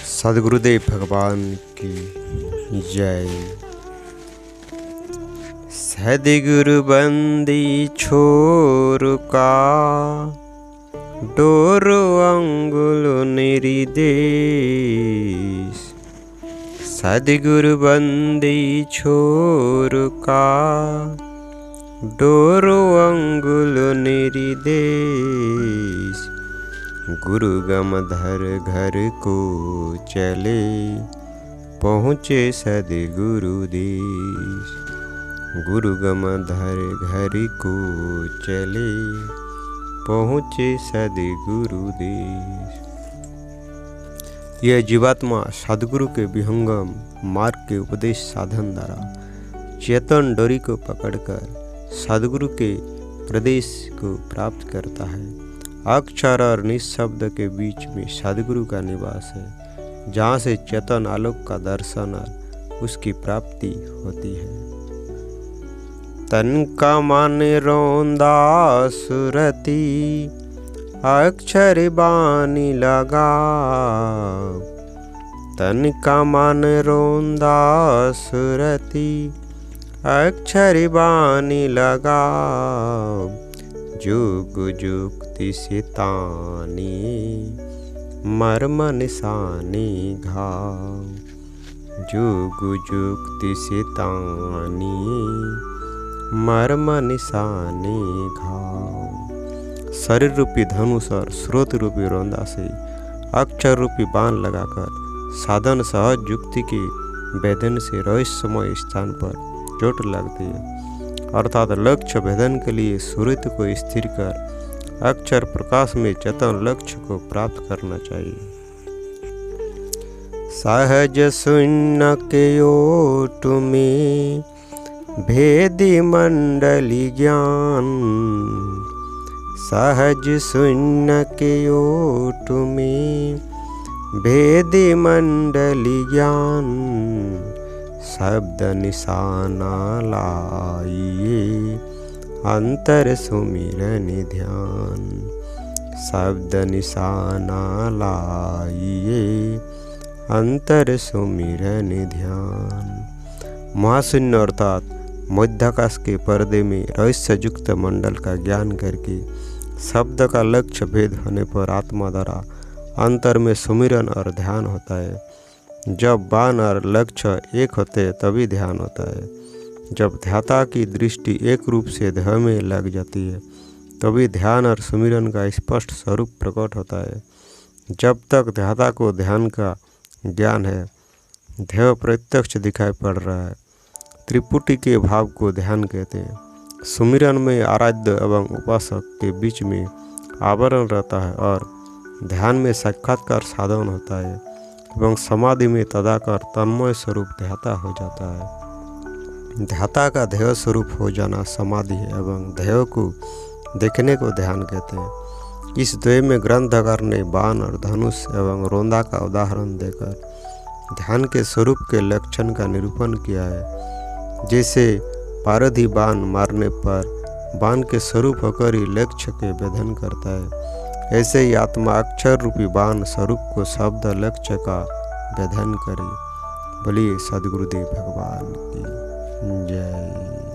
सद्गुरुदेव भगवान की जय। सद्गुरु बंदी छोर का डोरो अंगुल निर्देश। सद्गुरु बंदी छोर का डोरो अंगुल निर्देश। गुरु गमधर घर को चले पहुँचे सद्गुरु देश। गुरु गमधर घर को चले पहुँचे सद्गुरु देश। यह जीवात्मा सद्गुरु के विहंगम मार्ग के उपदेश साधन द्वारा चेतन डोरी को पकड़कर सद्गुरु के प्रदेश को प्राप्त करता है। अक्षर और निःशब्द के बीच में सद्गुरु का निवास है, जहाँ से चेतन आलोक का दर्शन और उसकी प्राप्ति होती है। तन का मन रोंदा सुरती अक्षर बानी लगा। तन का मन रोंदा सुरती अक्षर बानी लगा। जुग जुक्ति से तानी मर्म निशानी घाव। जुग जुक्ति से तानी मर्म निशानी घाव। शरीर रूपी धनुष और स्रोत रूपी रोंदा से अक्षर रूपी बाण लगाकर साधन सहज युक्ति के भेदन से रहस्यमय स्थान पर चोट लगती है, अर्थात लक्ष्य भेदन के लिए सूर्य को स्थिर कर अक्षर प्रकाश में चेतन लक्ष्य को प्राप्त करना चाहिए। सहज शून्य के ओट में भेदी मंडली ज्ञान। सहज शून्य के ओट में भेदी मंडली ज्ञान। शब्द निशाना लाइए अंतर सुमिरन ध्यान। शब्द निशाना लाइए अंतर सुमिरन ध्यान। महाशून्य अर्थात मध्याकाश के पर्दे में रहस्य युक्त मंडल का ज्ञान करके शब्द का लक्ष्य भेद होने पर आत्मा द्वारा अंतर में सुमिरन और ध्यान होता है। जब बाण और लक्ष्य एक होते हैं तभी ध्यान होता है। जब ध्याता की दृष्टि एक रूप से ध्येय में लग जाती है तभी ध्यान और सुमिरन का स्पष्ट स्वरूप प्रकट होता है। जब तक ध्याता को ध्यान का ज्ञान है, ध्येय प्रत्यक्ष दिखाई पड़ रहा है, त्रिपुटी के भाव को ध्यान कहते हैं। सुमिरन में आराध्य एवं उपासक के बीच में आवरण रहता है और ध्यान में साक्षात्कार साधन होता है एवं समाधि में तदाकार तन्मय स्वरूप ध्याता हो जाता है। ध्याता का ध्येय स्वरूप हो जाना समाधि है एवं ध्येय को देखने को ध्यान कहते हैं। इस द्वय में ग्रंथकार ने बाण और धनुष एवं रोंदा का उदाहरण देकर ध्यान के स्वरूप के लक्षण का निरूपण किया है। जैसे पारधी बाण मारने पर बाण के स्वरूप होकर ही लक्ष्य के भेदन करता है, ऐसे ही आत्मा अक्षर रूपी बाण स्वरूप को शब्द लक्ष्य का भेदन करे। बोलिए सद्गुरुदेव भगवान की जय।